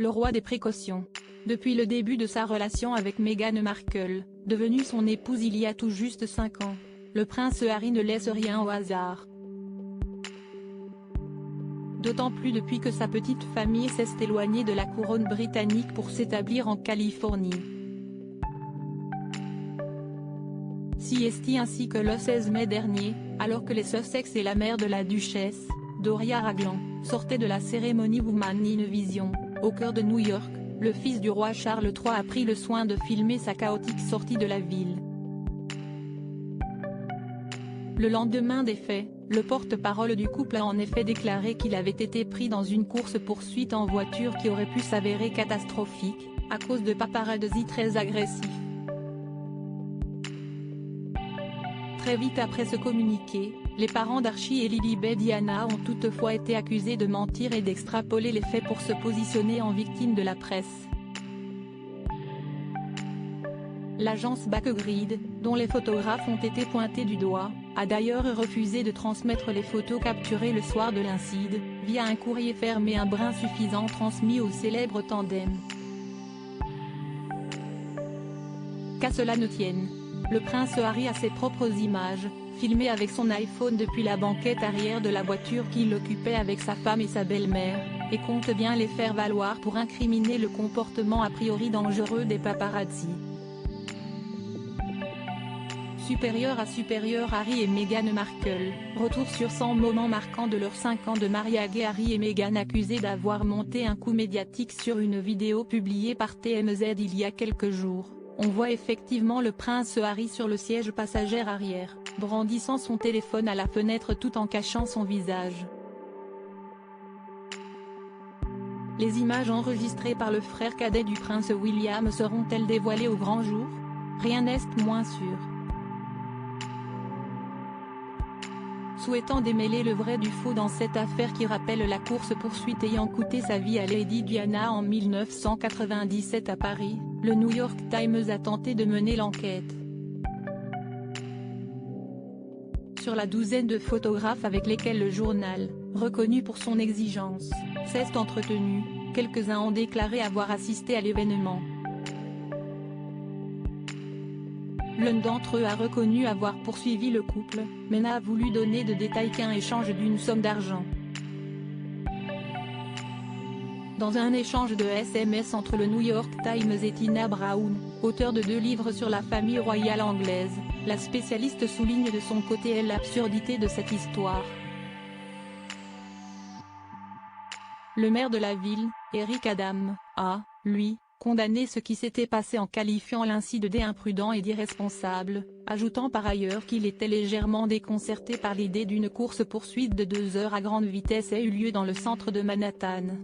le roi des précautions. Depuis le début de sa relation avec Meghan Markle, devenue son épouse il y a tout juste 5 ans, le prince Harry ne laisse rien au hasard. D'autant plus depuis que sa petite famille s'est éloignée de la couronne britannique pour s'établir en Californie. CST ainsi que le 16 mai dernier, alors que les Sussex et la mère de la duchesse, Doria Raglan, sortaient de la cérémonie Woman in Vision, au cœur de New York, le fils du roi Charles III a pris le soin de filmer sa chaotique sortie de la ville. Le lendemain des faits, le porte-parole du couple a en effet déclaré qu'il avait été pris dans une course-poursuite en voiture qui aurait pu s'avérer catastrophique, à cause de paparazzi très agressifs. Très vite après ce communiqué, les parents d'Archie et Lilibet Diana ont toutefois été accusés de mentir et d'extrapoler les faits pour se positionner en victime de la presse. L'agence BackGrid, dont les photographes ont été pointés du doigt, a d'ailleurs refusé de transmettre les photos capturées le soir de l'incident, via un courrier fermé un brin suffisant transmis au célèbre tandem. Qu'à cela ne tienne, le prince Harry a ses propres images, filmées avec son iPhone depuis la banquette arrière de la voiture qu'il occupait avec sa femme et sa belle-mère, et compte bien les faire valoir pour incriminer le comportement a priori dangereux des paparazzi. Supérieur à supérieur, Harry et Meghan Markle, retour sur 100 moments marquants de leurs 5 ans de mariage. Harry et Meghan accusés d'avoir monté un coup médiatique sur une vidéo publiée par TMZ il y a quelques jours. On voit effectivement le prince Harry sur le siège passager arrière, brandissant son téléphone à la fenêtre tout en cachant son visage. Les images enregistrées par le frère cadet du prince William seront-elles dévoilées au grand jour? Rien n'est moins sûr. Souhaitant démêler le vrai du faux dans cette affaire qui rappelle la course-poursuite ayant coûté sa vie à Lady Diana en 1997 à Paris, le New York Times a tenté de mener l'enquête. Sur la douzaine de photographes avec lesquels le journal, reconnu pour son exigence, s'est entretenu, quelques-uns ont déclaré avoir assisté à l'événement. L'un d'entre eux a reconnu avoir poursuivi le couple, mais n'a voulu donner de détails qu'un échange d'une somme d'argent. Dans un échange de SMS entre le New York Times et Tina Brown, auteure de 2 livres sur la famille royale anglaise, la spécialiste souligne de son côté l'absurdité de cette histoire. Le maire de la ville, Eric Adams, a, lui, condamné ce qui s'était passé en qualifiant l'incident d'imprudent et d'irresponsable, ajoutant par ailleurs qu'il était légèrement déconcerté par l'idée d'une course-poursuite de 2 heures à grande vitesse ait eu lieu dans le centre de Manhattan.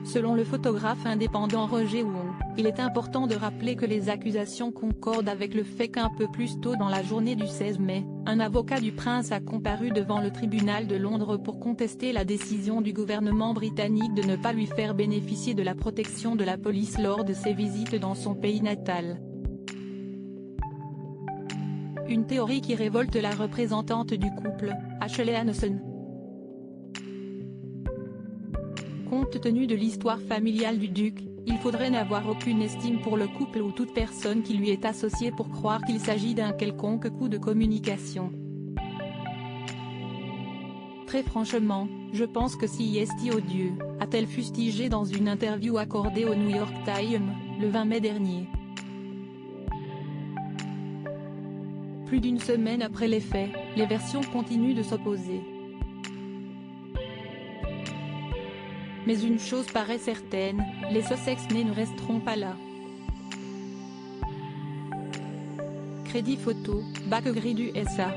Selon le photographe indépendant Roger Wong, il est important de rappeler que les accusations concordent avec le fait qu'un peu plus tôt dans la journée du 16 mai, un avocat du prince a comparu devant le tribunal de Londres pour contester la décision du gouvernement britannique de ne pas lui faire bénéficier de la protection de la police lors de ses visites dans son pays natal. Une théorie qui révolte la représentante du couple, Ashley Hanson. Compte tenu de l'histoire familiale du duc, il faudrait n'avoir aucune estime pour le couple ou toute personne qui lui est associée pour croire qu'il s'agit d'un quelconque coup de communication. Très franchement, je pense que si est odieux, a-t-elle fustigé dans une interview accordée au New York Times, le 20 mai dernier. Plus d'une semaine après les faits, les versions continuent de s'opposer. Mais une chose paraît certaine, les Sussexnais ne resteront pas là. Crédit photo, BackGrid USA.